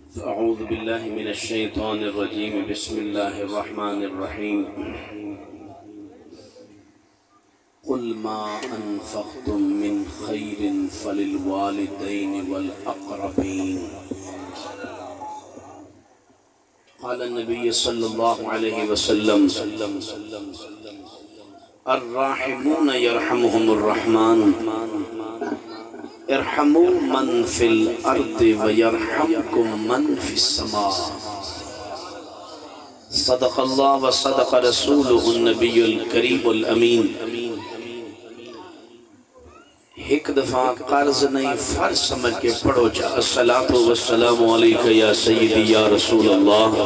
أعوذ بالله من الشيطان الرجيم بسم الله الرحمن الرحيم قل ما أنفقتم من خير فللوالدين والأقربين قال النبي صلى الله عليه وسلم الراحمون يرحمهم الرحمن ارحموا من في الارض ويرحمكم من في السماء صدق الله وصدق رسوله النبي الكريم الامين ایک دفعہ قرض نہیں فرض سمجھ کے پڑھو جا الصلاۃ والسلام علیک یا سیدی یا رسول اللہ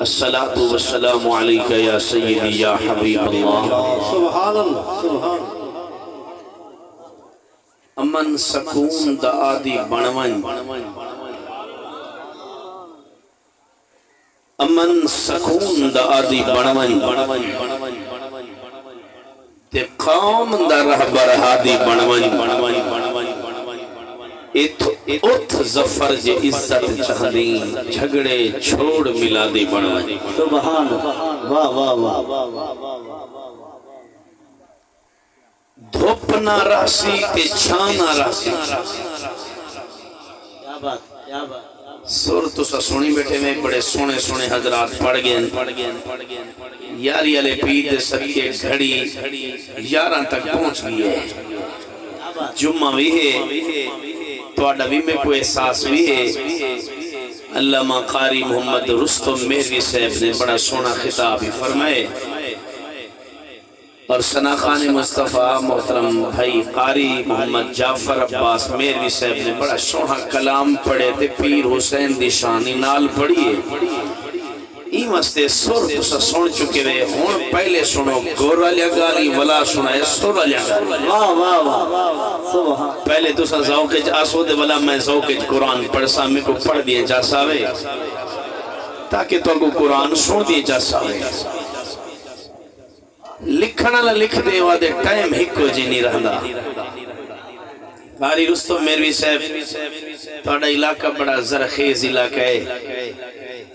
الصلاۃ والسلام علیک یا سیدی یا حبیب اللہ سبحان اللہ سبحان اللہ امن سکون دا آدی بنوان امن سکون دا آدی بنوان تے قوم دا رہبر ہادی بنوان اتھ ظفر جے عزت چہدین جھگڑے چھوڑ ملا دی بنوان سبحان اللہ واہ واہ واہ دھوپ نہ راسی تے چھان نہ راسی کیا بات سور تو سا سنی بیٹھے میں بڑے سونے سونے حضرات پڑھ گئے یاری علی پید صدقے گھڑی یاران تک پہنچ گئی ہے جمعہ بھی ہے توڑا بھی میں کوئی احساس بھی ہے علامہ قاری محمد رستم میروی صاحب نے بڑا سونا خطابی فرمائے اور ثنا خان مصطفیٰ محترم بھائی قاری محمد جعفر عباس میروی صاحب نے بڑا سونا کلام پڑھے تھے پیر حسین دی شانی نال پڑھیے ای مستے سور تو سا سن چکے رہے ہون پہلے سنو گورا لیا گالی ولا سنائے سورا لیا گالی واہ واہ واہ پہلے تو سا ذوقج آسو دے ولا میں ذوقج قرآن پڑھ سا میں کو پڑھ دیے جا ساوے تاکہ تو کو قرآن سن دیے جا ساوے لکھنا نہ لکھ دے وادے ٹائم ہی کو جی نہیں رہندا قاری رستم میروی صاحب توڑا علاقہ بڑا زرخیز علاقہ ہے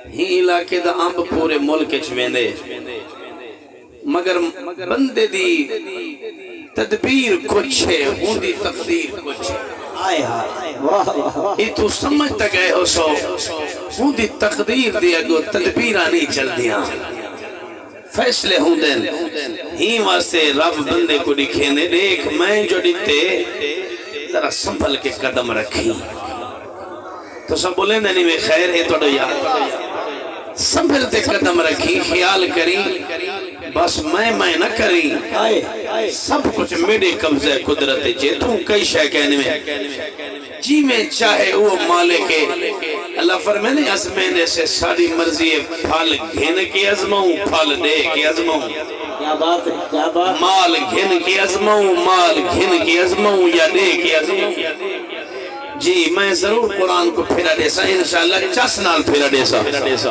ہی علاقے دا امب پورے ملک چویندے مگر بندے دی تدبیر کچھ ہے ہون دی تقدیر کچھ ہے آئے ہاں یہ تو سمجھتا گئے ہو سو ہون دی تقدیر دی اگو تدبیرہ نہیں چل دیا فیصلے ہوں دن ہی واسطے رب بندے کو لکھے نے دیکھ میں جو دیتے ذرا سنبھل کے قدم رکھی تو سب بولیں نہیں میں خیر ہے تو یاد سنبھلتے قدم رکھی خیال کری بس میں نہ کری سب کچھ میرے قبضہ قدرت جے تم کئی شے کہنے میں جی میں چاہے وہ مالک اللہ فرمانے ازمینے سے ساری مرضی پھال گھن کی ازماؤں پھال دے کی ازماؤں کیا بات ہے کیا بات مال گھن کی ازماؤں مال گھن کی ازماؤں یا دے کی ازماؤں جی میں ضرور قرآن کو پھیرا دے سا انشاءاللہ چاس نال پھیرا دے سا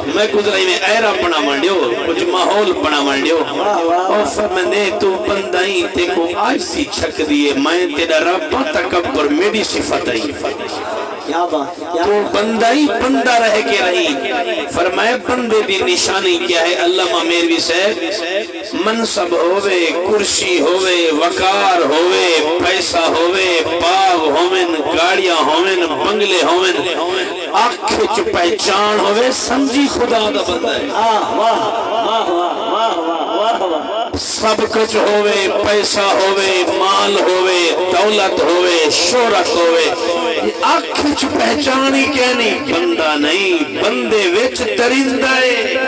میں گزرائی میں ایرہ پڑا منڈیو کچھ ماحول پڑا منڈیو اور فرمانے تو بندائیں تے کو آج سی چھک دیئے میں تیرا رب تکبر میری صفت آئی تو بندائی بندہ رہ کے رہی فرمائے بندے دی نشانی کیا ہے علامہ میروی صاحب منصب ہوئے کرسی ہوئے وقار ہوئے پیسہ ہوئے باغ ہوئن گاڑیاں ہوئن بنگلے ہوئن آنکھ چ پہچان ہوئے سمجھی خدا دا بندہ ہے سب کچھ ہوئے پیسہ ہوئے مال ہوئے دولت ہوئے شہرت ہوئے آنکھ چ پہچانی کہنی بندہ نہیں بندے وچ درندہ ہے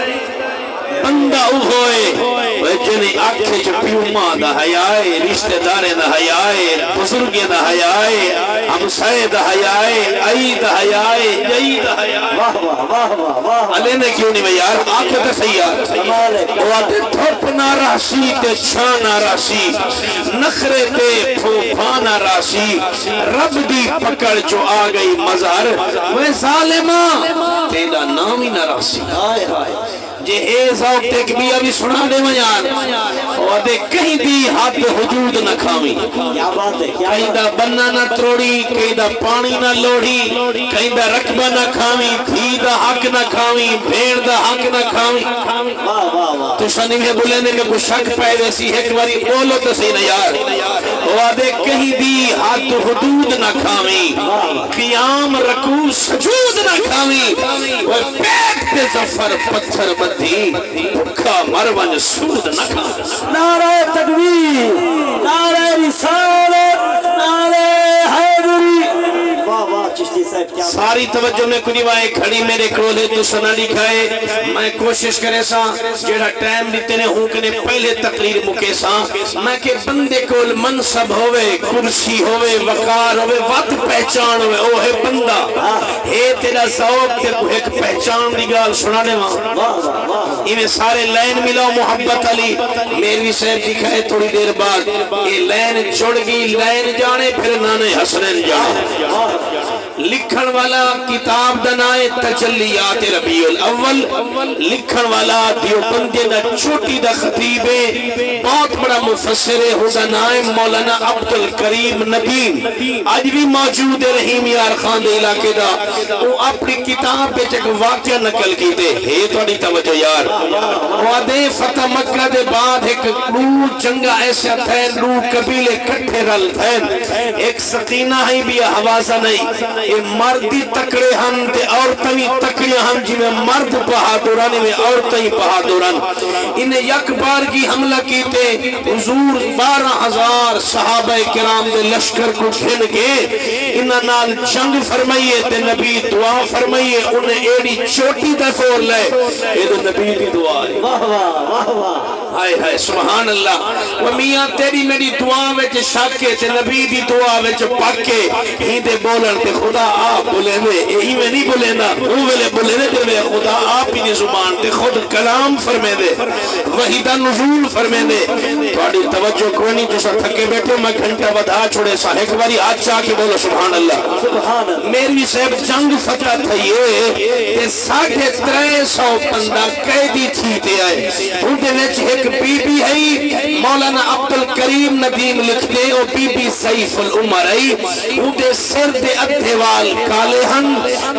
بندہ ہوئے جنہیں آنکھ چ پیوما دا حیائے رشتہ دارے دا حیائے بزرگے دا حیائے ہمسائے دا حیائے آئی دا حیائے جئی دا حیائے واہ واہ واہ واہ علی نے کیوں نہیں میں یار آنکھ تے سیار وادے دھوپ نہ راسی تے چھان نہ راسی نخرے تے پھوپھا نہ راسی رب دی پکڑ جو آ گئی مظہر وہ ظالمہ تیرا نام ہی نہ راسی جے اے ذوق تے بھی ابھی سنا دے میار اور دے کہیں دی حد حدود نہ کھاویں کیا بات ہے، کیا کہیں دا بننا نہ تروڑی کہیں دا پانی نہ لوڑی کہیں دا رقبہ نہ کھاویں دھی دا حق نہ کھاویں بھیڑ دا حق نہ کھاویں واہ واہ واہ، تو شانی میں بولے نے کہ کوئی شک پائے ویسی ایک باری بولو تو صحیح نہ یار وہ دے کہیں دی حد حدود نہ کھاویں قیام رکوع سجود نہ کھاویں وہ پیٹ تے ظفر پتھر بدھی بھکا مرون سود نہ کھاویں نعرہ تکبیر، نعرہ رسالت، نعرہ حیدری، واہ واہ چشتی صاحب کیا ساری توجہ میں کچھ وائے کھڑی میرے کولے تو سنا لکھائے میں کوشش کرے سا جیڑا ٹائم دیتے نے ہوں کہ پہلے تقریر مکے سا میں کہ بندے کول منصب ہوئے کرسی ہوئے وقار ہوئے وقت پہچان ہوئے او ہے بندہ ہے تیرا ذوق تے کو ایک پہچان دی گال سنانے وہاں انہیں سارے لین ملاو محبت علی میروی صاحب دکھائے تھوڑی دیر بعد یہ لین جڑ گئی لین جانے پھر نانے حسنین جانے لکھن والا کتاب دنائے تجلیات ربیع الاول لکھن والا دیوبندی دا چھوٹی دا خطیبے بہت بڑا مفسر ہودا نائم مولانا عبدالکریم ندیم آج بھی موجود رحیم یار خان دے علاقے دا وہ اپنی کتاب پہ چک واقعہ نقل کی دے ہے توڑی توجہ یار وہ دے فتح مکہ دے بعد ایک رو جنگا ایسا تھین رو قبیلے کٹھے رل تھین ایک سقینہ ہی بھی حوازہ نہیں یہ مردی تکڑے ہم تے عورتیں تکڑے ہم جی میں مرد بہادران میں عورتیں بہادران انہیں یک بار کی حملہ کی تے حضور 12,000 صحابہ کرام دے لشکر کو گھن کے انہاں نال جنگ فرمائیے تے نبی دعا فرمائیے انہیں ایڑی چوٹی دا زور لے یہ تو نبی دی دعا ہے واہ واہ واہ واہ، ہائے ہائے سبحان اللہ وہ میاں تیری میری دعا وچ شاکے تے نبی دی دعا وچ پاکے ہی دے بولن تے خدا آپ بولے میں یہی میں نہیں بولے نا وہ ویلے بولے نے تے میں خدا آپ ہی دی زبان تے خود کلام فرمے دے وحی دا نزول فرمے دے تھوڑی توجہ کوئی نہیں جو سا تھکے بیٹھے میں گھنٹہ بدا چھوڑے سا ایک باری آج چاہ کے بولو سبحان اللہ سبحان اللہ، میری صاحب جنگ فتح تھئیے تے 350 بندہ قیدی تھی تے آئے ان دے وچ ایک بی بی ہے مولانا عبدالکریم ندیم لکھ دے او بی بی سیف العمر ہے ان دے سر دے ادھے وال کالے ہن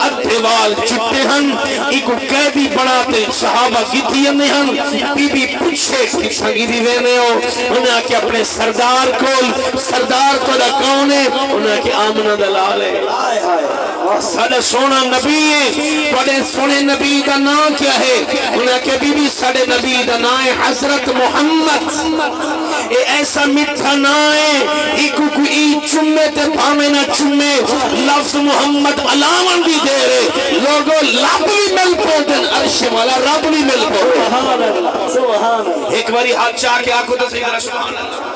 ادھے وال چٹے ہن ایک قیدی بڑھاتے صحابہ گیتی ہن بی بی پچھے کسا گیدی وینے ہو انہاں کے اپنے سردار کول سردار تو دا کون ہے انہاں کے آمنہ دلال ہے ہائے ہائے، ساڑھے سونا نبی ہے بڑے سونے نبی دا نام کیا ہے انہاں کے بی بی ساڑھے نبی دا نام ہے حضرت محمد اے ایسا مٹھا نام ہے ایکو کوئی چمے تے پامے نہ چمے لفظ محمد علامن بھی دے رہے لوگوں لب بھی مل پوٹن عرش والا رب بھی مل پوٹن سبحان اللہ، سبحان اللہ، ایک باری ہاتھ چاہ کے آنکھوں تو صحیح ذرا سبحان اللہ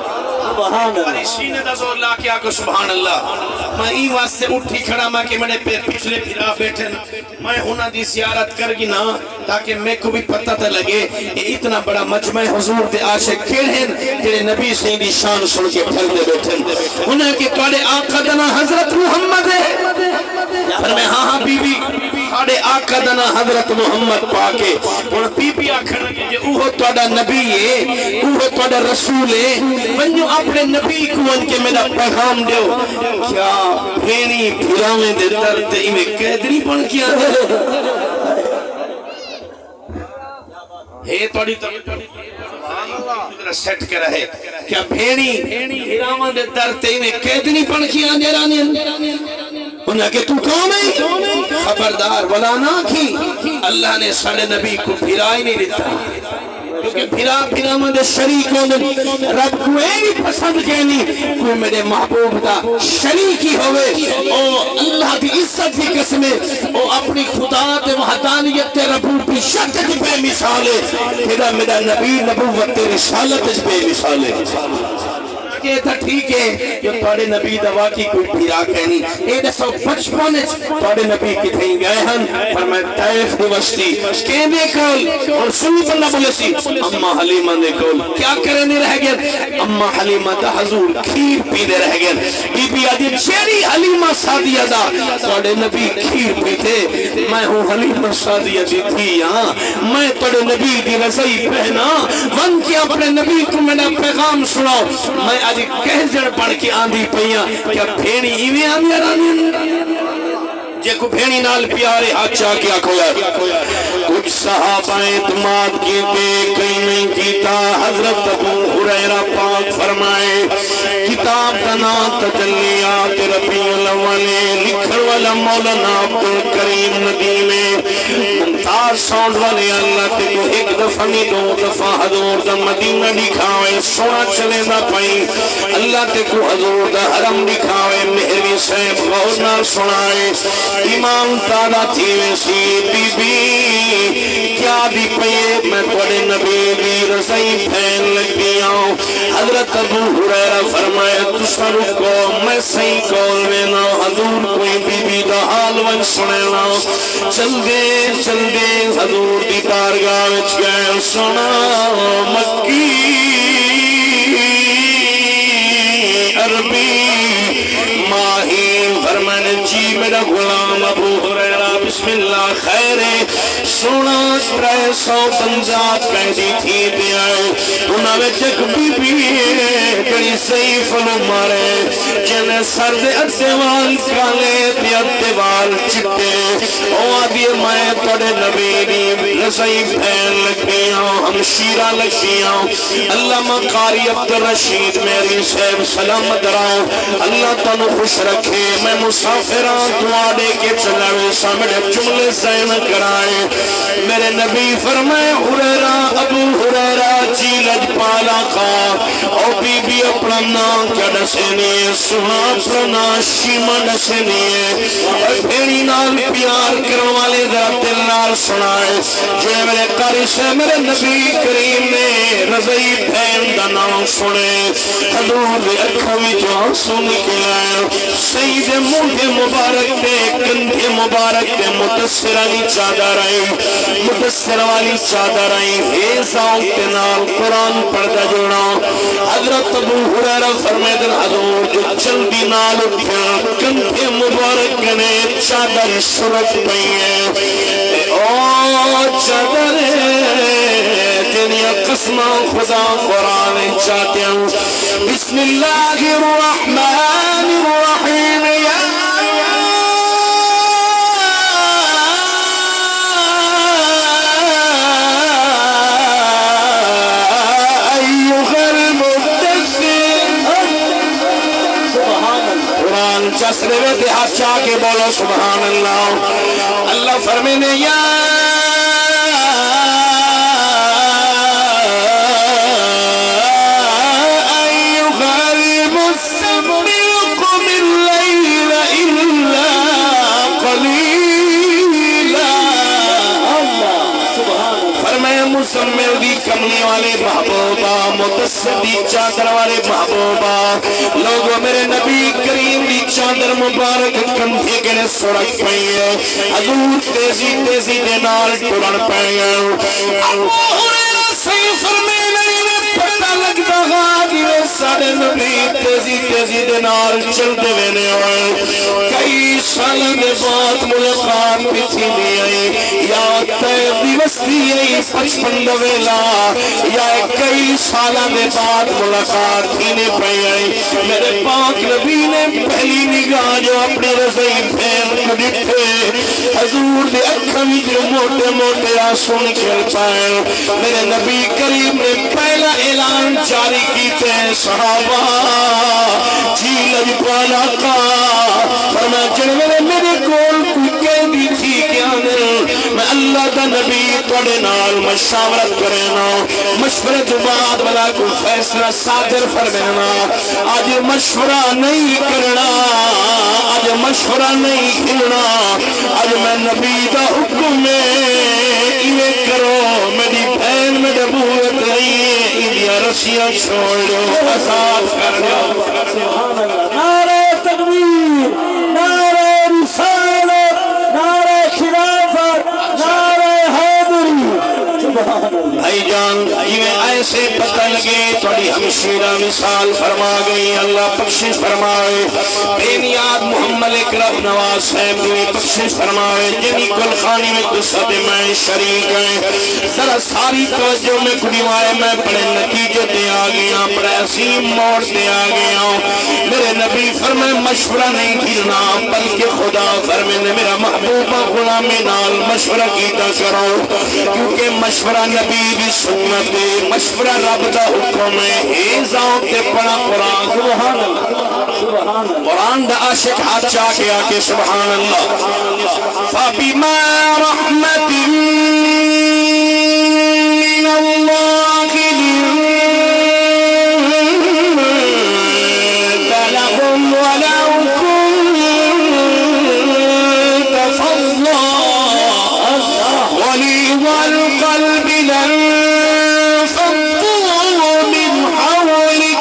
سبحان اللہ، سینے دا زور لا کے آکو سبحان اللہ میں ای واسطے اٹھی کھڑا میں کہ میرے پیر پچھلے پھرا بیٹھے میں ہونا دی زیارت کر گی نا تاکہ میں کو بھی پتہ تے لگے یہ اتنا بڑا مجمع حضور دے عاشق کھڑے جڑے نبی سے دی شان سن کے پھر دے بیٹھے انہیں کہ تواڈے آقا دا نام حضرت محمد ہے فرمایا ہاں ہاں بی بی تواڈے آقا دا نام حضرت محمد پاکے ہن بی بی آکھن لگی جے اوہ تواڈا نبی ہے اوہ تواڈا رسول ہے ونجو اپنے نبی کو ان کے میرا پیغام دیو کیا بھینی بھراویں دے درد میں قیدری بن کیا ہے توڑی سیٹ کر رہے کیا بھینی بھراویں دے درد میں قیدری بن کیا دے رانی انہاں کہ تو کون ہے خبردار ولا نہ کی اللہ نے ساڑھے نبی کو بھرائی نہیں دیتا کیونکہ بھرا مدد شریک ہونے رب کو ایک پسند کہنی کوئی میرے محبوب دا شریکی ہوئے او اللہ دی عزت کی قسمیں او اپنی خدا تے وحدانیت تے ربوب کی شدت بے مثالے تیرا میرا نبی نبوت تے رسالت بے مثالے کہ تھا ٹھیک ہے کہ تھوڑے نبی دوا کی کوئی پھرا کہنی اے دسو بچپن تھوڑے نبی کتھیں گئے ہن فرمایا طائف دی بستی کیندے کول اور سنی بندہ بولے سی اما حلیمہ دے کول کیا کرنے رہ گئے اما حلیمہ دا حضور کھیر پیدے رہ گئے بی بی آدھی چیری حلیمہ سادیہ دا تھوڑے نبی کھیر پیتے میں ہوں حلیمہ سادیہ دی تھی میں تھوڑے نبی دی رضائی پہنا ون کے اپنے نبی کو میرا پیغام سناؤ میں آج کہہ جڑ پڑھ کے آندھی پہیاں کیا بھینی ایویں آندھی آرانی جے کو بھینی نال پیارے ہاتھ چاہ کیا کھویا کچھ صحابہ اعتماد کی تے کئی نہیں کیتا حضرت ابو ہریرہ پاک فرمائے کتاب دنا تجلیات ربیع الاول لکھر والا مولانا عبدالکریم ندیمے ممتاز ساؤنڈ والے اللہ تے کو ایک دفعہ نہیں دو دفعہ حضور دا مدینہ دکھاوے سونا چلے دا پائیں اللہ تے کو حضور دا حرم دکھاوے مہروی صاحب غور نہ سنائے امام تالا تھی ویسی بی بی کیا دی پئیے میں توڑے نبی دی رسائی پھین لگ دیا ہوں حضرت ابو ہریرہ فرمائے تسا رکو میں صحیح کول میں نہ حضور کوئی بی بی دا حال ون سنے نہ چل دے حضور دی بارگاہ وچ گئے سنا مکی عربی ماہی فرمانے جی میرا غلام ابو ہریرہ بسم اللہ خیر سونا 350 قیدی تھی دے آئے انہاں میں چک بی بی کڑی صحیح فلو مارے جنہیں سرد اتوال کالے پی اتوال چٹے او آدھی میں توڑے نبی دی رسائی پھین لگ گیا ہم شیرہ لگ گیا اللہ قاری عبدالرشید میری صاحب سلامت رہا اللہ تنو خوش رکھے میں مسافران دوارے کے چلاوے سامنے جملے سین کرائے میرے نبی فرمائے ہریرہ ابو ہریرہ چیلج پالا کا او بی بی اپنا نام کیا ڈسینی ہے سنا اپنا نام شیمہ ڈسینی ہے اور بھیڑی نال پیار کرن والے ذات اللہ سنائے جو میرے قاری سے میرے نبی کریم نے رضائی پھین دا نام سنے حضور دے اکھوی جو سن کے لائے سید منہ مبارک دے کندھے مبارک دے متصر علی چادر آئی متصر والی چادر آئی حیثاؤں کے نال قرآن پڑھتا جوڑا حضرت ابو ہریرہ فرمائے دل حضور جو جلدی نال اٹھا کندھے مبارک نے چادر سرک پئی ہے او چادر تیریا قسمہ خدا قرآن چاہتے ہوں بسم اللہ الرحمن الرحیم یا چسرے میں دیہات چاہ کے بولو سبحان اللہ اللہ فرمینے یا ایوہ المزمل قم اللیل الا قلیلا فرمایا مزمل دی کملی والے محبوبہ متصر دی چادر والے محبوبہ لوگوں میرے نبی کریم دی چادر مبارک کندھے کے نے سڑک پئی ہے حضور تیزی دے نال ٹرن پئی ہے ابو ہریرہ صحیح فرمائے نہیں پتہ لگتا غادی میں ساڑے نبی تیزی دے نال چل دے وینے ہوئے کئی سالہ دے بعد ملاقات پیچھی نہیں آئی یا تیزی وستی آئی 55 ویلا یا کئی سالہ دے بعد ملاقات ہی نے پئی آئی میرے پاک نبی نے پہلی نگاہ جو اپنے رضائی پھین کو دیکھے حضور دے اکھمی جو موٹے آنسوں نکل پائے میرے نبی کریم نے پہلا اعلان جاری کیتے ہیں صحابہ جی لجپالا کا فرمایا جنوے میرے کول کوئی کہہ دی تھی کیا میں اللہ اللہ دا نبی توڑے نال مشاورت کرنا مشورے تو بعد والا کو فیصلہ صادر فرمینا آج مشورہ نہیں کرنا آج مشورہ نہیں کھلنا آج میں نبی دا حکم میں کرو میری بہن میں نبوت نہیں ہے انڈیا رسیاں چھوڑ دو آزاد کر دو سبحان اللہ نعرہ تکبیر نعرہ رسالت نعرہ خلافت نعرہ حیدری سبحان اللہ بھائی جان یہ ایسے پتہ لگے توڑی ہمشیرہ مثال فرما گئی اللہ بخشش فرمائے بے نیاد محمد اکرم نواز صاحب بھی بخشش فرمائے جنہی کل خانی میں قصہ دے میں شریک ہیں ذرا ساری توجہ میں کڑیوائے میں بڑے نتیجے دے آگیا بڑے عظیم موڑ دے آگیا میرے نبی فرمائے مشورہ نہیں کھلنا بلکہ خدا فرمائے میرا محبوبہ غلام نال مشورہ کیتا کرو کیونکہ مشورہ نبی بھی سنت مشورہ رب دا حکم ہے ایزاؤں تے پڑا قرآن سبحان اللہ سبحان اللہ قرآن دا عاشق ہاتھ چاہ کے آکے سبحان اللہ فَبِمَا رَحْمَةٍ مِّنَ اللَّهِ لِنْتَ لَهُمْ وَلَوْ كُنْتَ فَضًّا غَلِيظَ الْقَلْبِ لانفضوا من حولك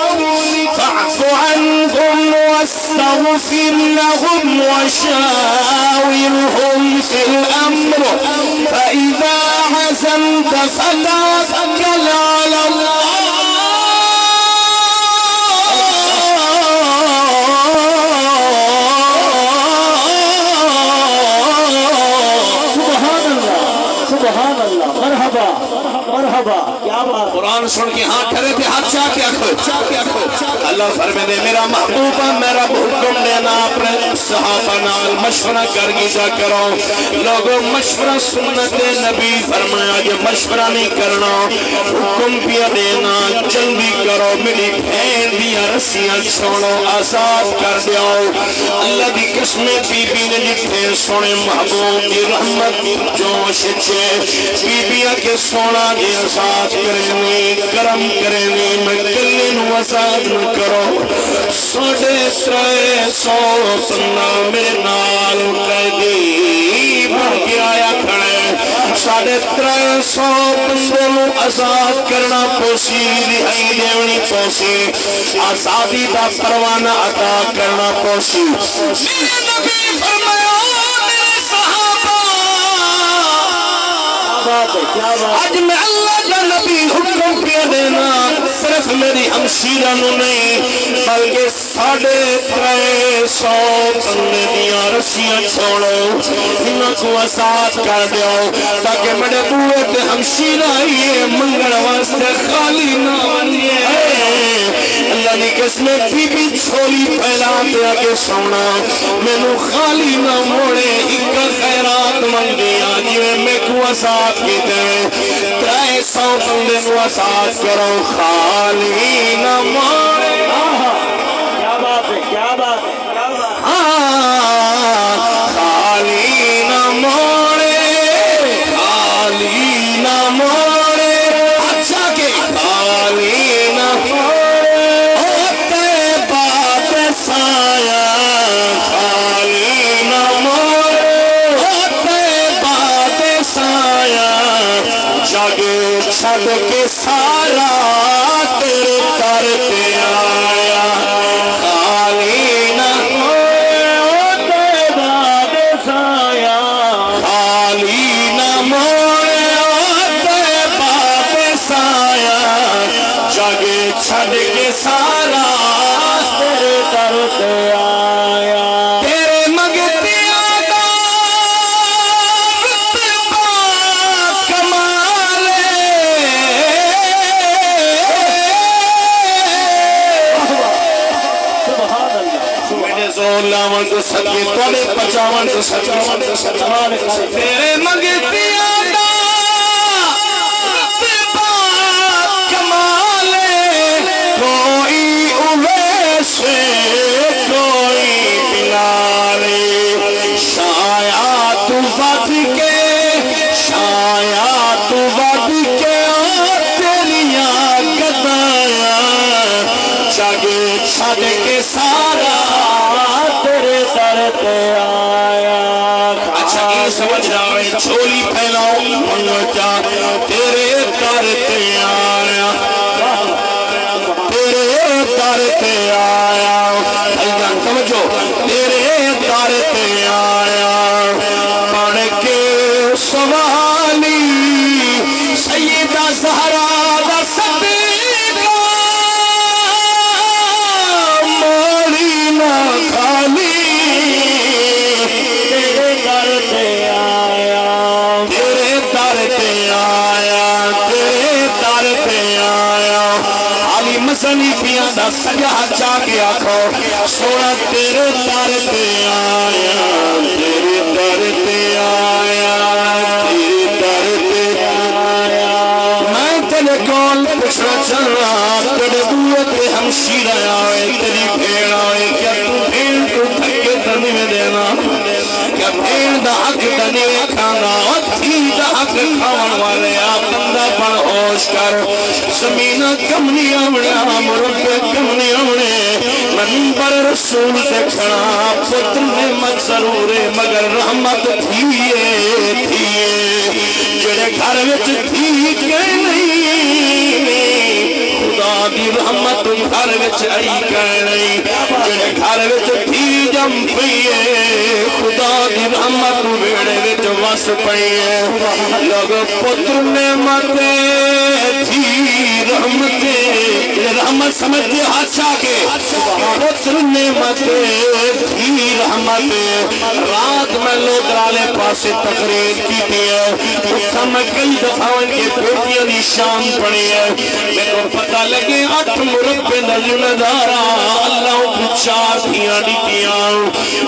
فاعف عنهم واستغفر لهم وشاورهم في الأمر فإذا عزمت فتوكل على الله سبحان اللہ مرحبا مرحبا کیا بات قرآن سن کے ہاں کھڑے تھے ہاتھ چاہ کے آکھو اللہ فرمے دے میرا محبوبہ میرا حکم دینا اپنے صحابہ نال مشورہ کر گیتا کرو لوگوں مشورہ سنت نبی فرمایا جو مشورہ نہیں کرنا حکم پیا دینا جلدی کرو میری بہن دیا رسیاں چھوڑو آزاد کر دیاؤ اللہ دی قسمیں بی بی نے جتنے سونے محبوب دی رحمت جوش چھے بی بیا کے سونا دی آزاد کرنی کرم کرنی میں کلن وزاد نہ کرو سوڑے ترائے سو پنہ میرے نال قیدی بڑھ کے آیا کھڑے ساڑھے ترائے سو پندروں آزاد کرنا پوسی دہائی دیونی پوسی آزادی دا پروانہ عطا کرنا پوسی میرے نبی فرمایا میرے صحابہ آج میں اللہ کا نبی حکم کیا دینا صرف میری ہمشیرہ نو نہیں بلکہ 350 بندے دیا رسیاں چھوڑو انہوں کو آزاد کر دیو تاکہ میرے بوئے تے ہمشیرہ یہ منگل واسطے خالی نہ بنیے اللہ نے قسمیں بی بی چھولی پھیلا دیا کہ سونا میں نو خالی نہ موڑے ایک خیرات منگ دیا جویں میں کو آزاد کی دے 300 بندے نو آزاد کرو خالی نہ موڑے کیا بات ہے کیا بات ہے خالی نہ موڑے خالی نہ موڑے اچھا کہ خالی نہ موڑے ہوتے بات سایہ خالی نہ موڑے ہوتے بات سایہ جگ چھڑ کے سارا تیرے در پہ آیا خالی نہ موڑے ہوتے بات سایہ خالی نہ موڑے ہوتے بات سایہ جگ چھڑ کے سارا تیرے در پہ آیا تیرے مگتے آگا رتبہ کمالے سبحان اللہ میرے زور لاون تو سکے توڑے پچاون تو سکے تیرے مگتے آگا رتبہ کمالے کوئی اویسے کوئی بلالے شاید وقت کے سمجھ آئے چھولی پھیلاؤ منوچا تیرے در تے آیا تیرے در تے آیا بھائیان سمجھو تیرے در تے آیا پڑھ کے سوالی سیدہ زہرا دا صدیقہ مولی نہ خالی تیرے در تے آیا تیرے در تے آیا تیرے در تے آیا علی مسنی پیاں دا سجا چاہ کے آکھو سونا تیرے در تے آیا تیرے در تے آیا تیرے در تے آیا میں تیرے کول پچھڑا چل رہا تیرے دوت ہمشیرہ آئے تیری بھیڑ آئے کیا تو بھیڑ کو دھکے دنی میں دینا کیا بھیڑ دا حق دنی میں کھانا اور تھی دا حق کھاون والے آپ بندہ پڑ ہوش کر زمینہ کم نہیں آمڑا مربے کم نہیں آمڑے منبر رسول تے کھڑا پتر نعمت ضرور ہے مگر رحمت تھیئے جڑے گھر وچ تھی کہ نہیں خدا دی رحمت گھر وچ آئی کہ نہیں جڑے گھر وچ تھی جم پئیے خدا دی رحمت بیڑے وچ وس پئیے لوگ پتر نعمت تھی رحمت سمجھتے ہاتھا کے پتر نعمت تھی رحمت رات میں لوگ رالے پاسے تقریر کی ہے اتھا میں کئی دفعہ ان کے بیٹیاں دی شان پڑی ہے میں کو پتہ لگے 8 مربے نظر دارا اللہ کو 4 دھیاں ڈیٹیاں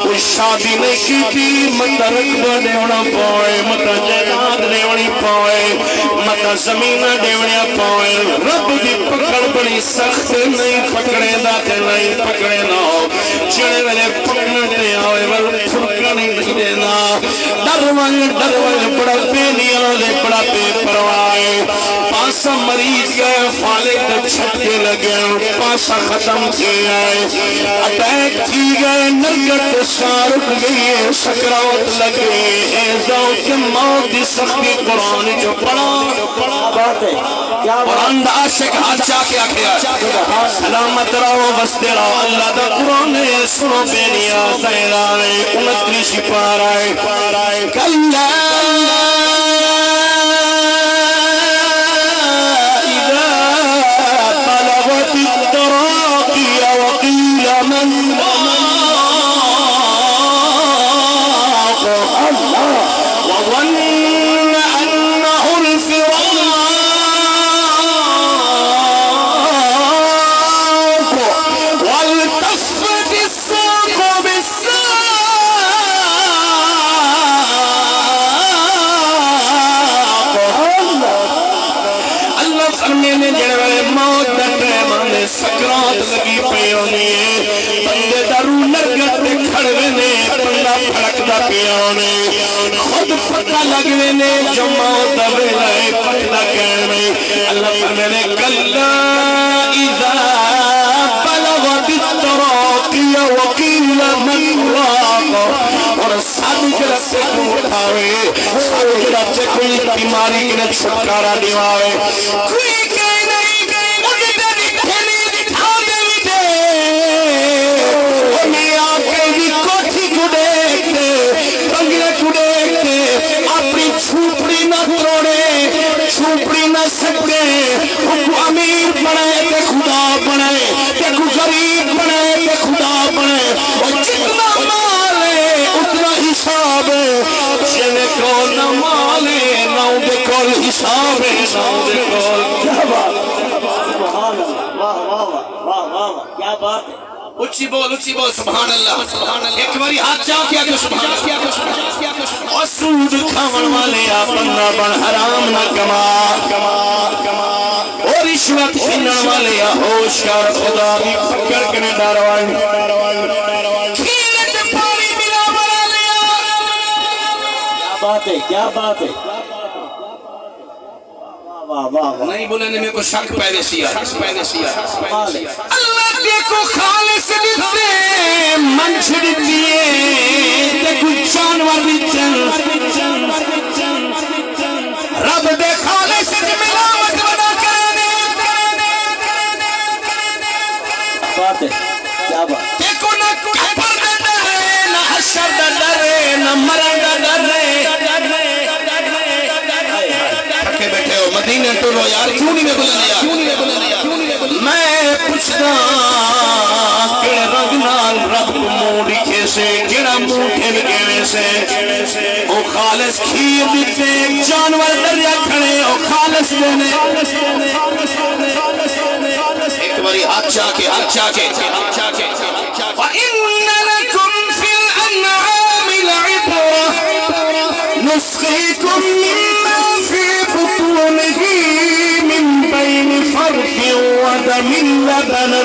کوئی شادی نہیں کی تھی مطا رقبہ دیونا پائے مطا جائداد دیونی پائے مطا زمینہ دیونی پائے رب دی پکڑ بڑی سخت نہیں پکڑے داتے نہیں پکڑے نہ ہو چڑے والے پکڑنے تے آئے ول پھرکا نہیں دینا ڈروان بڑا بے نیالے بڑا بے پروائے پاسا مریض گئے فالق تے چھٹکے لگے پاسا ختم تھے آئے اٹیک تھی گئے نرگت سارک گئی سکرات لگے ایزاؤ کے موت دی سختی قرآن جو پڑھا بات ہے کیا قرآن دا عاشق حاجہ کیا کیا سلامت رہو بستے رہو اللہ دا قرآن سنو بے نیاز آئے 29 پار آئے کلا اذا طلبت التراقی وقیل من وظن أنه الفراق والتفت الساق بالساق اللہ فرمینے جڑے والے موت ڈٹے مانے سکرات لگی پہ ہونی ہے بندے درو نرگت کھڑوے نے پنڈا پھڑک دا پیانے خود پتہ لگوے نے جو موت دبے لائے پتہ کہنے اللہ فرمینے کلا اذا بلغت التراقی وقیل من راق اور ساتھ جرس سے کو اٹھاوے ساتھ جرس سے کوئی بیماری کے چھٹکارا دیواوے کوئی کہیں نہیں اگتے دکھے نہیں دکھا دے دے انہیں آکے بھی کوٹھی کو دیکھتے بنگلے کو دیکھتے اپنی چھوپڑی نہ توڑے چھوپڑی نہ سکتے کو امیر بنے تے خدا بنے تے کو غریب بنے تے خدا بنے اور جتنا مال ہے اتنا حساب ہے جنے کو نہ مال ہے نہ دے کول حساب ہے نہ دے کول کیا بات سبحان اللہ واہ واہ واہ واہ واہ کیا بات ہے اچھی بول سبحان اللہ ایک باری ہاتھ جاؤ کیا کہ سبحان اللہ اور سود کھاون والے آپنا بن حرام نہ کما اور رشوت کھینن والے ہوش کر خدا بھی پکڑ کے ڈروائی کھیرت پانی ملا بنا لیا کیا بات ہے کیا بات ہے واہ واہ واہ نہیں بولنے میں کو شک پہلے سیا اللہ دیکھو خالص دیتے منچڑ دیئے دیکھو جانور دیتے کرو یار، کیوں نہیں میں بولنے یار؟ میں پوچھدا کہ رنگ نال رب کو منہ لکھے سے جڑا منہ کھل کے سے او خالص کھیر دیتے جانور دریا کھڑے او خالص دینے ایک باری ہاتھ چاکے وَإِنَّ لَكُمْ فِي الْأَنْعَامِ لَعِبْرَةً نُسْقِيكُم مِّمَّا فِي بُطُونِهِ مِن بَيْنِ فَرْثٍ وَدَمٍ لَبَنًا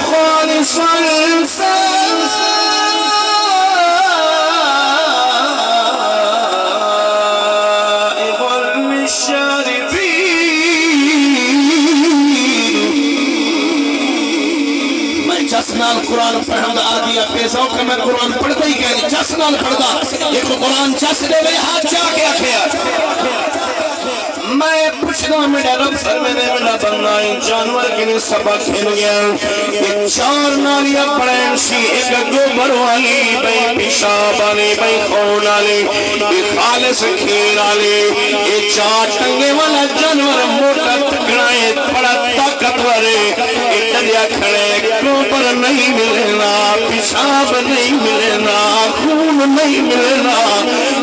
خَالِصًا جسنال قرآن پڑھا دا آدیا پیسوں کہ میں قرآن پڑھتا ہی کہنی جسنال پڑھتا ایک قرآن چس دے بھئی ہاتھ چاہ کے آکھیا میں پوچھنا میرا رب فرمینے میرا بنائی جانور کے لئے سبق کھل گیا یہ چار نالیاں پڑھیں سی ایک گوبر والی بھئی پیشاب والی بھئی خون والی یہ خالص کھیر والی یہ چار ٹنگے والا جانور موٹا تکڑائیں بڑا طاقتور یہ دریا کھڑے گوبر نہیں ملنا پیشاب نہیں ملنا خون نہیں ملنا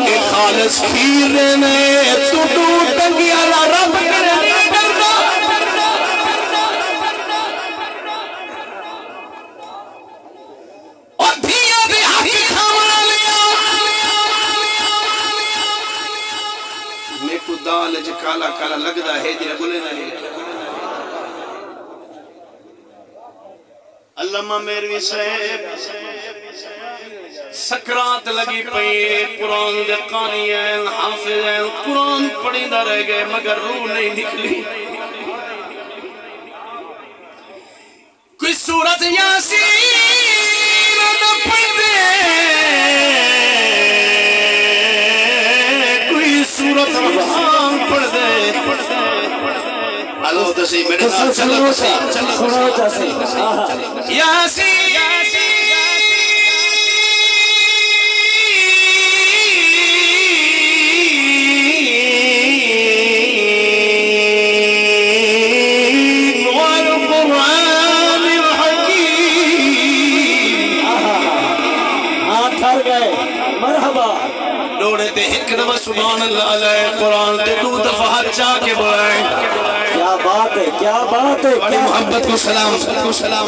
یہ خالص کھیر دینے تو ٹنگی اللہ رب کرے نہیں ڈرنا اور دھیا بھی حقی کھاونا لیا میں کو دال جو کالا کالا لگدا ہے جنہیں بولے نہ لیا علامہ میروی صاحب سکرات لگی پئی قرآن دے قاری ہیں حافظ ہیں قرآن پڑھی نہ رہ گئے مگر روح نہیں نکلی کوئی سورت یاسین نہ پڑھ دے کوئی سورت رحمان پڑھ دے اللہ تسی میرے ساتھ چلو تسی یاسین سبحان اللہ علیہ قرآن تے دو دفعہ ہاتھ چاہ کے بلائیں کیا بات ہے کیا بات ہے بڑی محبت کو سلام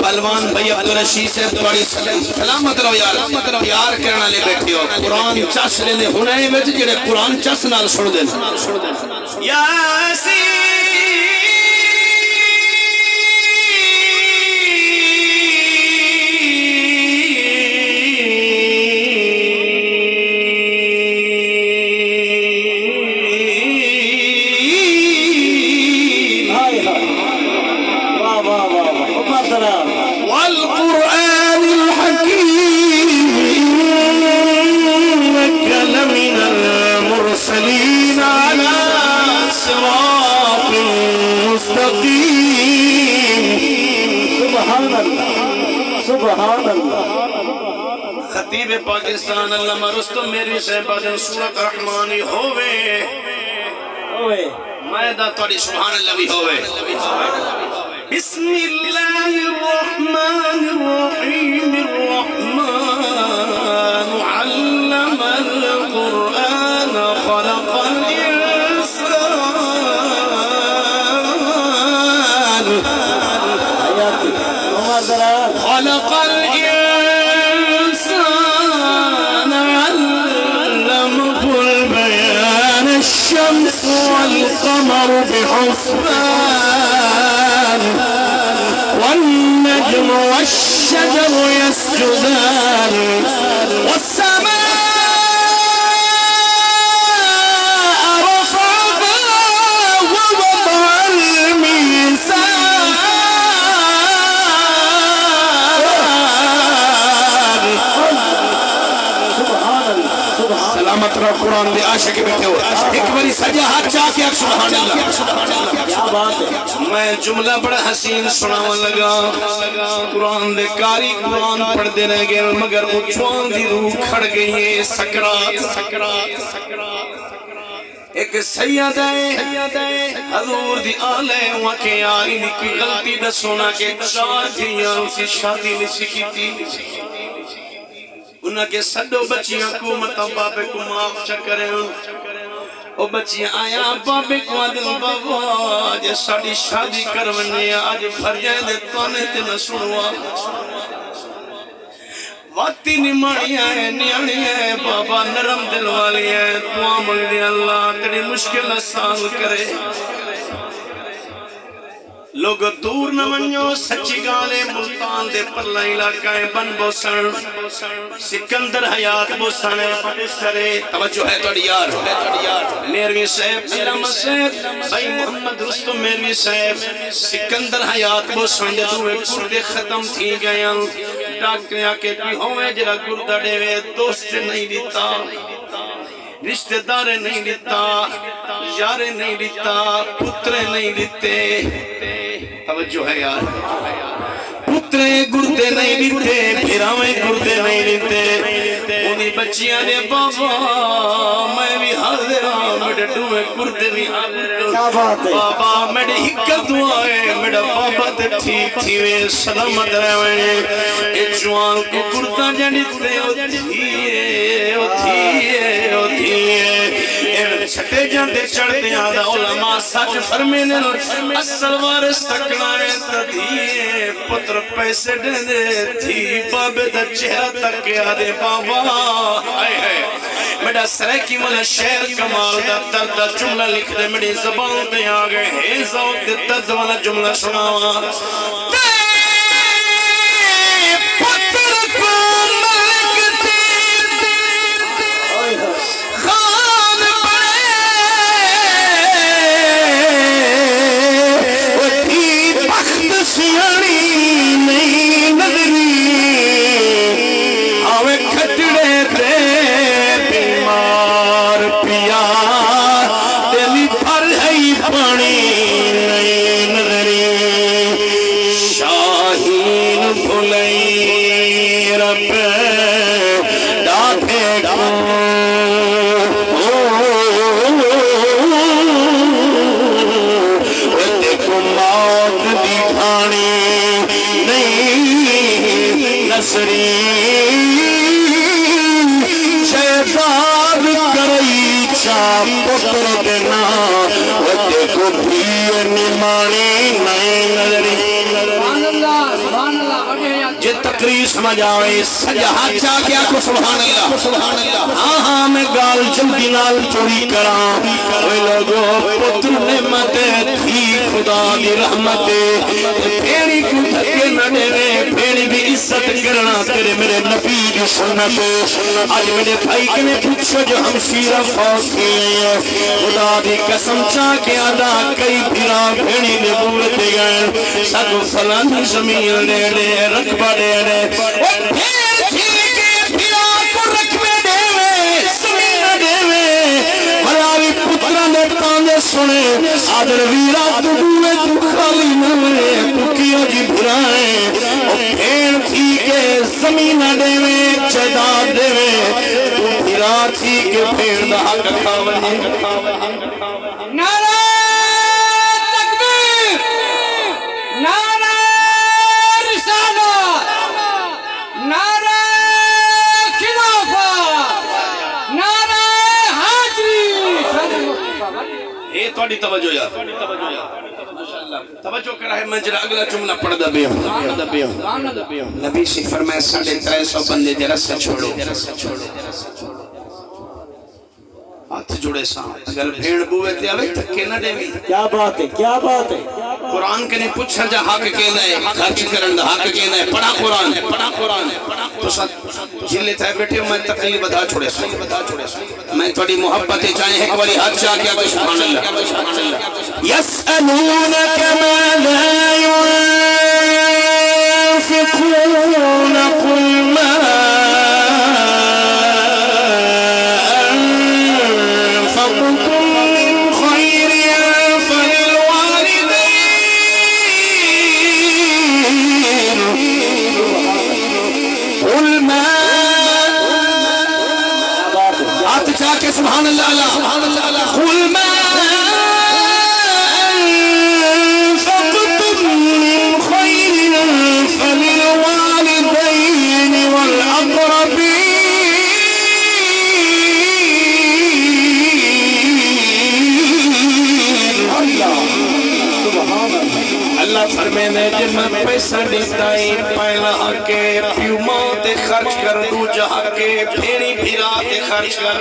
پہلوان بھائی عبدالرشید صاحب بڑی سلامت رہو یار پیار کرنا لے بیٹھے ہو قرآن چس لینے ہونے میں جڑے قرآن چس نال چھوڑ دیں یاسین والقرآن الحكيم إنك لمن المرسلين على صراط مستقيم سبحان اللہ سبحان اللہ خطیب پاکستان علامہ رستم میروی صاحب دن سورۃ رحمانی ہوئے میں دا توڑی سبحان اللہ بھی ہوئے بسم اللہ الرحمن الرحیم الرحمن علم القرآن خلق الانسان خلق الانسان علمه البيان الشمس والقمر بحسبان والنجم والشجر يسجدان والسماء رفعها ووضع الميزان سلامت رہو قرآن دے عاشق بیٹھے ہو ایک باری سجا ہاتھ چاہ کے سبحان اللہ کیا بات ہے میں جملہ بڑا حسین سناون لگا قرآن دے کاری قرآن پڑھ دے رہ گئے مگر وہ جوان دی روح کھڑ گئی ہے سکرات ایک سید ہے حضور دی آلے وہاں کے آئی دی کی غلطی دا سونا کے 4 دھیاں اسی شادی نسی کی تھی انہاں کے سڈو بچیاں کو مطا بابے کو معاف چکرے او بچیاں آیا بابے کو آدھل بابا آج ساڑی شادی کرونی آج بھر جائے دے تونے تے نہ سنوا واتی نمائی ہے نیانی ہے بابا نرم دل والی ہے دعا مانگ دی اللہ تیری مشکل آسان کرے لوگ دور نہ ونجو سچی گالے ملتان دے پرلا علاقہ بن بوسن سکندر حیات بوسن سرے توجہ ہے توڑی یار میروی صاحب علم صاحب بھائی محمد رستم میروی صاحب سکندر حیات بوسن جدوے کردے ختم تھی گئے ڈاکٹر آکے بھی ہوئے جرا گردہ ڈے دوست نہیں دیتا رشتہ دار نہیں دیتا یار نہیں دیتا پتر نہیں دیتے توجہ ہے یار پترے گردے نہیں دیتے پھراویں گردے نہیں دیتے انہی بچیاں نے بابا میں بھی حاضر ہوں میرے ڈوے گردے بھی حاضر بابا میرے حکت دعائے میرا بابا تے ٹھیک تھی وے سلامت رہے اے جوان کو گردہ جنیتے او تھیے چھٹے جاندے چڑھتے آدھا علماء سچ فرمینے اصل وارث تکلائے تدھیے پتر پیسے دیندے تھی بابے دا چہرہ تک آدھے بابا آئے ہے میڈا سریکی والا شہر کمال دا درد جملہ لکھ دے میڈی زبان دے آگئے ہیزاؤ دے درد والا جملہ سناوا تقریر سمجھ آئے سجہا چاہ کیا کو سبحان اللہ ہاں میں گال جلدی نال چوری کرام اوہ لوگو پتر نعمت تھی خدا دی رحمت پھیڑی کو دھکے نہ دے پھیڑی بھی عزت کرنا تیرے میرے نبی دی سنت آج میرے بھائی کے میں پوچھو جو ہم شیرہ فوت کی ہیں خدا دی قسم چاہ کے آدھا کئی بھیرا بھیڑی دے بولتے گئے ساتھ فلان زمین دے دے رکبہ دے دے اور پھر ٹھیکے پھرا کو رکھوے دے وے زمین دے وے ملاوی پتران دے تاندے سنے آدر ویرا تو دوے تو خالی نوے تو کیا جی بھرائیں اور پھر ٹھیکے زمین دے وے جدا دے وے تو پھرا ٹھیکے پھر دا حق کھاونے نعرہ تکبیر نعرہ نعرہ خلافت نعرہ حاضری اے توڑی توجہ یا توجہ کر رہے میں جرہ اگلا جملہ پڑھ دبی ہوں نبی سے فرمائے 350 بندے جرہ سے چھوڑو ہاتھ جڑے ساں اگر بھیڑ بوئے تے آوے تھکے نہ دے بھی کیا بات ہے کیا بات ہے قرآن کے نے پوچھا جا حق کہنا ہے خرچ کرن دا حق کہنا ہے پڑھا قرآن تو ساتھ جلے تھے بیٹھے ہوں میں تقریر بتا چھوڑے سو میں تھوڑی محبت چاہیں ایک والی حد چاہ کیا تو سبحان اللہ یسألونک ماذا ينفقون قل ما چاہ کے سبحان اللہ قل ما انفقتم من خیر فللوالدین والاقربین اللہ فرمینے جب میں پیسہ دیتا ہی پہلا کے پیو ماں تے خرچ کر دو جہاں کے پھیڑی پھیرا تے خرچ کر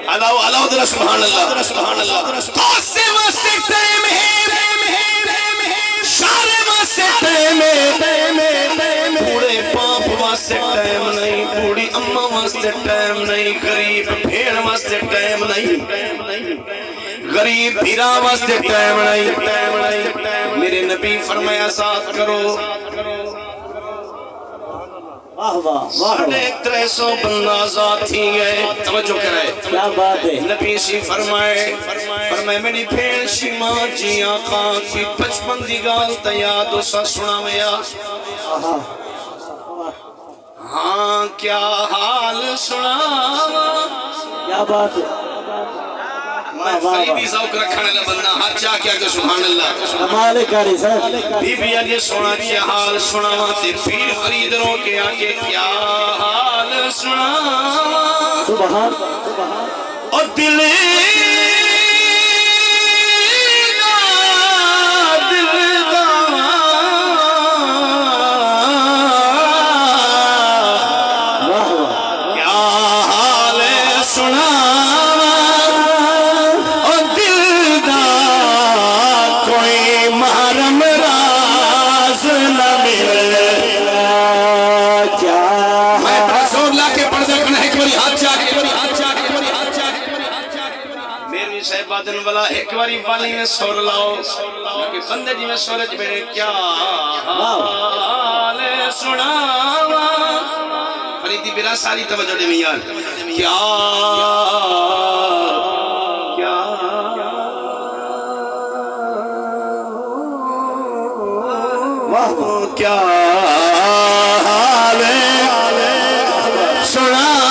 اللہ دلہ سبحان اللہ توسے واسے ٹائم ہے شارے واسے ٹائم ہے بوڑے پاپ واسے ٹائم نہیں بوڑی اممہ واسے ٹائم نہیں غریب پھیڑ واسے ٹائم نہیں غریب بھیرا واسطے ٹائم نہیں میرے نبی فرمایا ساتھ کرو ساڑھے 300 بندہ آزاد تھی گئے توجہ کرائے کیا بات ہے نبی سی فرمائے میری پھیڑ شیما جی آقا کوئی 55 دی گال تیاد اسا سنا ویا ہاں کیا حال سنا کیا بات ہے میں فریدی ذوق رکھنے لگا بندہ ہر چاہ کیا کہ سبحان اللہ کمال کاری سر بی بی علی سونا کیا حال سناوا تے پیر فرید رو کے آگے کیا حال سناوا سبحان اور دل صحبادن والا ایک باری والی میں سور لاؤ کہ بندے جی میں سورج میرے کیا حال سناوا فریدی بلا ساری توجہ دے میان کیا کیا حال سناوا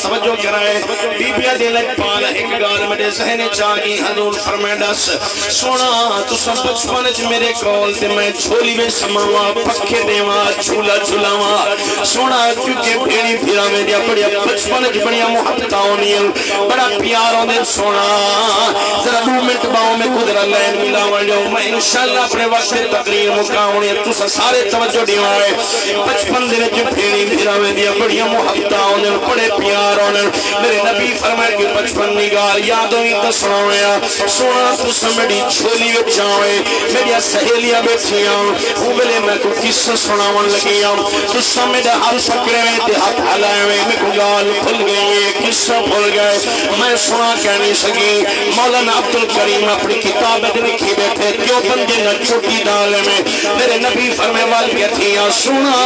توجہ کرائے بی بی علی لجپال ایک گال میرے ذہن چاہی حضور فرمائے دس سونا تو سب بچپن چ میرے کول تے میں چھولی میں سماوا پکھے دیواں جھولا جھولاواں سونا کیونکہ بھیڑی پھیرا میں دیا بڑیا بچپن چ بڑیا محبت ہونی بڑا پیار ہوندے سونا ذرا 2 منٹ باؤں میں قدرت لائن ملاواں جو میں انشاءاللہ اپنے وقت تقریر مکاونی تو سارے توجہ دیواں بچپن دے وچ بھیڑی پھیرا میں دیا بڑیا محبت ہوندے بڑے پیار ہوندے میرے نبی فرمائے کہ بچپن دی گال یادوں ہی تے سناویا سونا تو سمڑی چھولی وچ جاوے میری سہیلیاں بیٹھیاں او ویلے میں کو قصہ سناون لگیاں تو سمجھ ہاتھ پکڑے میں تے ہاتھ ہلائے میں کو گال کھل گئی قصہ بھول گئے میں سنا کہہ نہیں سکی مولانا عبدالکریم اپنی کتاب میں لکھی بیٹھے کیوں بندے نہ چھوٹی ڈالے میں میرے نبی فرمائے والی کہتیاں سنا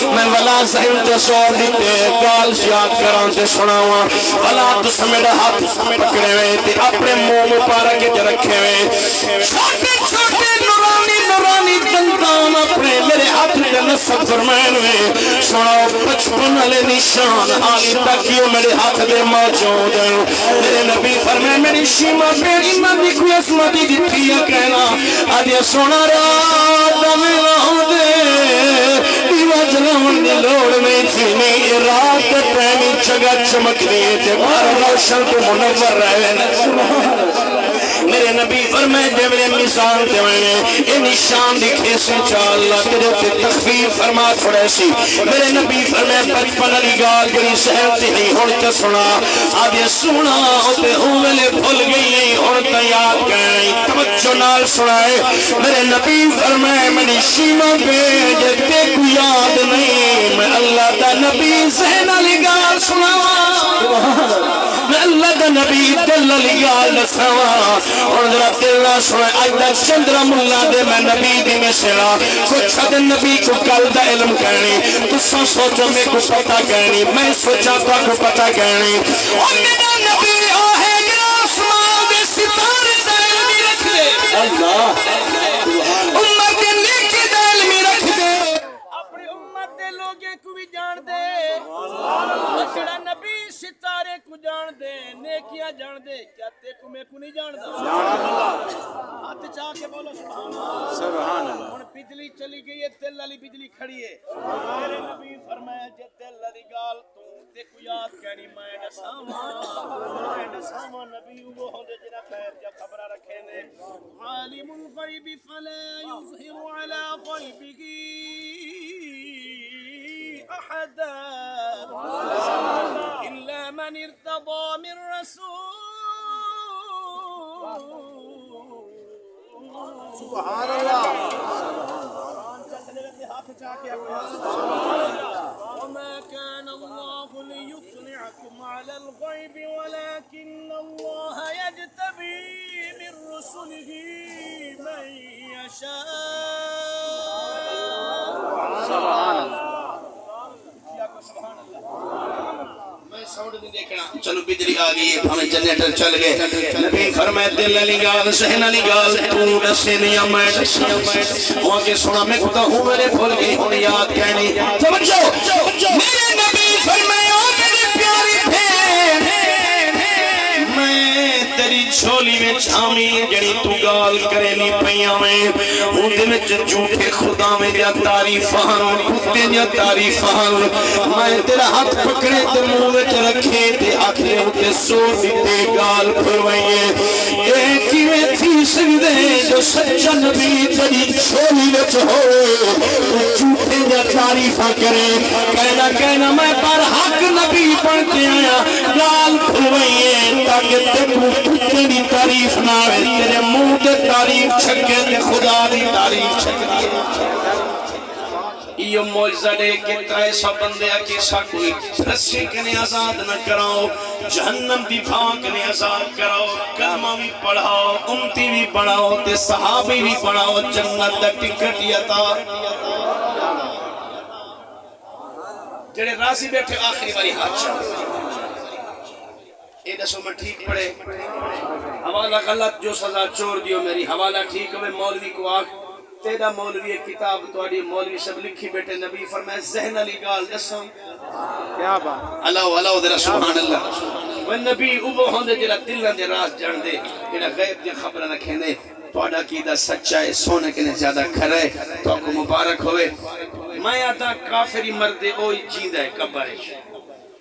میں ولا ذہن تے سور دیتے گال یاد کران تے سناواں ولا تو سمجھ ہاتھ پکڑے میں تے اپنے منہ مبارک کے رکھے میں چھوٹے چھوٹے نورانی دندان اپنے میرے ہاتھ کے نصب فرمائن میں سناؤ بچپن والے نشان آلی تک کیوں میرے ہاتھ دے موجود ہیں میرے نبی فرمائے میری شیمہ بیڑی میں بھی کوئی اسمتی جتھی ہے کہنا آدھے سونا رات ملا ہوں دے دیوہ جلون دے لوڑ میں تھی نہیں رات پہنی جگہ چمک دیئے تے بار روشن تو منور رہے میرے نبی فرمائے جے میرے مثال تے میں نے یہ نشان دکھے سے چاہاللہ تیرے تے تخفیف فرما چھوڑے سی میرے نبی فرمائے بچپن علی گال جڑی سہلتی نہیں ہوڑتے سنا آدھے سنا ہوتے ہوئے بھول گئی ہوڑتے یاد گئے توجہ نال سنائے میرے نبی فرمائے منی شیمہ پہ جتے کو یاد نہیں میں اللہ دا نبی سہن علی گال سنا اللہ دا نبی دل علی گال دساواں ہن ذرا دل نال سن اج دا چندرا ملا دے میں نبی دی مثلا کچھ دن نبی کو کل دا علم کرنی تساں سوچو میں کو پتہ کرنی میں سوچا تو پتہ کرنی او میرا نبی ہے جڑا آسمان دے ستارے دا علم رکھ دے اللہ امت دے نیکی دا علم رکھ دے اپنی امت دے لوگے کو بھی جان دے جڑا نبی ستارے کو جان دے نیکیاں جان دے کیا تے کو میں کو نہیں جان دا ہاتھ چاہ کے بولو سبحان اللہ ہن بجلی چلی گئی ہے دل والی بجلی کھڑی ہے میرے نبی فرمایا جے دل والی گال تو تے کو یاد کرنی میں دساواں نبی وہ ہوندے جڑا خیر یا خبر رکھے نے عالم الغیب فلا یظہر علی غیبہ أحدا إلا من ارتضى من رسول سبحان الله وما كان الله ليطلعكم على الغيب ولكن الله يجتبي من رسله من يشاء سبحان الله چلو بجلی آ گئی ہے ہمیں جنریٹر چل گئے نبی فرمائے دل علی گال ذہن علی گال تو دسے نہیں میں وہاں کے سنا میں خدا ہوں میرے بھول گئی ہوں یاد کہنی سمجھو میرے نبی فرمائے او میری پیاری بہن میں تیری جھولی میں چھامی جڑی تو گال کرے نہیں پیاں میں ان دے وچ جھوٹے خدا میں دیا تعریفاں کتے دیا تعریفاں میں تیرا ہاتھ پکڑے تے منہ وچ رکھے تے آکھے تے سو تے گال پھروائیے اے کیویں تھی سکدے جو سچا نبی تیری جھولی وچ ہوئے تو جھوٹے دیا تعریفاں کرے کہنا میں پر حق نبی بن کے آیا گال پھروائیے تاکہ تے تیری تعریف نہ آئے تیرے منہ تے تعریف چھکے تے خدا دی تعریف چھکے یہ موجزہ دے کہ ترائے سا بندے کی سا کوئی رسی کنے آزاد نہ کراؤ جہنم بھی بھاں کنے آزاد کراؤ کلمہ بھی پڑھاؤ امتی بھی پڑھاؤ تے صحابی بھی پڑھاؤ جنت دا ٹکٹ یتا جڑے راضی بیٹھے آخری باری ہاتھ چاہو اے دسو میں ٹھیک پڑے حوالہ غلط جو سزا چور دیو میری حوالہ ٹھیک ہوئے مولوی کو آگ تیرا مولوی کتاب توڑی مولوی سب لکھی بیٹھے نبی فرمائے ذہن علی گال دسوں کیا بات اللہ درہ سبحان اللہ وہ نبی اوہ ہوندے جڑا دلن دے راز جان دے جڑا غیب دے خبر رکھیں دے توڑا کیدہ سچا ہے سونے کے نے زیادہ کھرے تو کو مبارک ہوئے میں آتا کافری مردے اوہی جیندہ ہے کبرش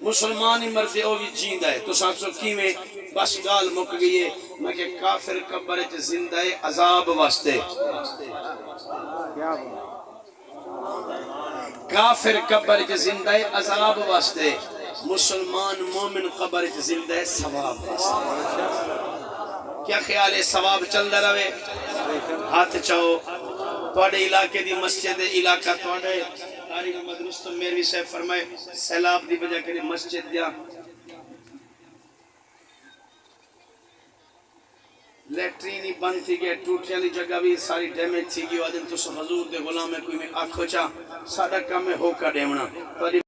مسلمانی مردے اوہی جیندہ ہے تو ساتھ سو کی میں بس گال مک گئی ہے میں کہ کافر کبرش زندہ ہے عذاب واسطے کافر قبر کے زندہ ہے عذاب واسطے مسلمان مومن قبر کے زندہ ہے ثواب واسطے کیا خیال ہے ثواب چل رہے ہاتھ چاہو توڑے علاقے دی مسجد علاقہ توڑے تاریخ مدرستم میروی صاحب فرمائے سیلاب دی بجا کے مسجد دیا لیٹرینی بند تھی گئے ٹوٹی علی جگہ بھی ساری ڈیمیج تھی گئی آدم تو سو حضور دے غلام ہے کوئی میں آنکھو چاہ ساڑھا کم میں ہو کا ڈیمنا تو علی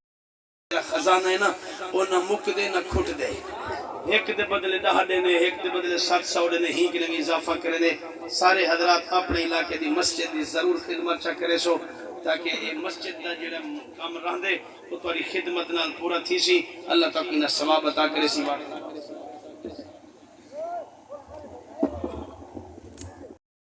خزانہ ہے نا وہ نہ مک دے نہ کھٹ دے ایک دے بدلے 10 دینے ایک دے بدلے 700 دینے ہی کے لئے اضافہ کرے دے سارے حضرات اپنے علاقے دی مسجد دی ضرور خدمت چاہ کرے سو تاکہ یہ مسجد دا جڑا کام رہن دے وہ تاری خدمت نال پورا تھی سی اللہ تعالیٰ ثواب عطا کرے سی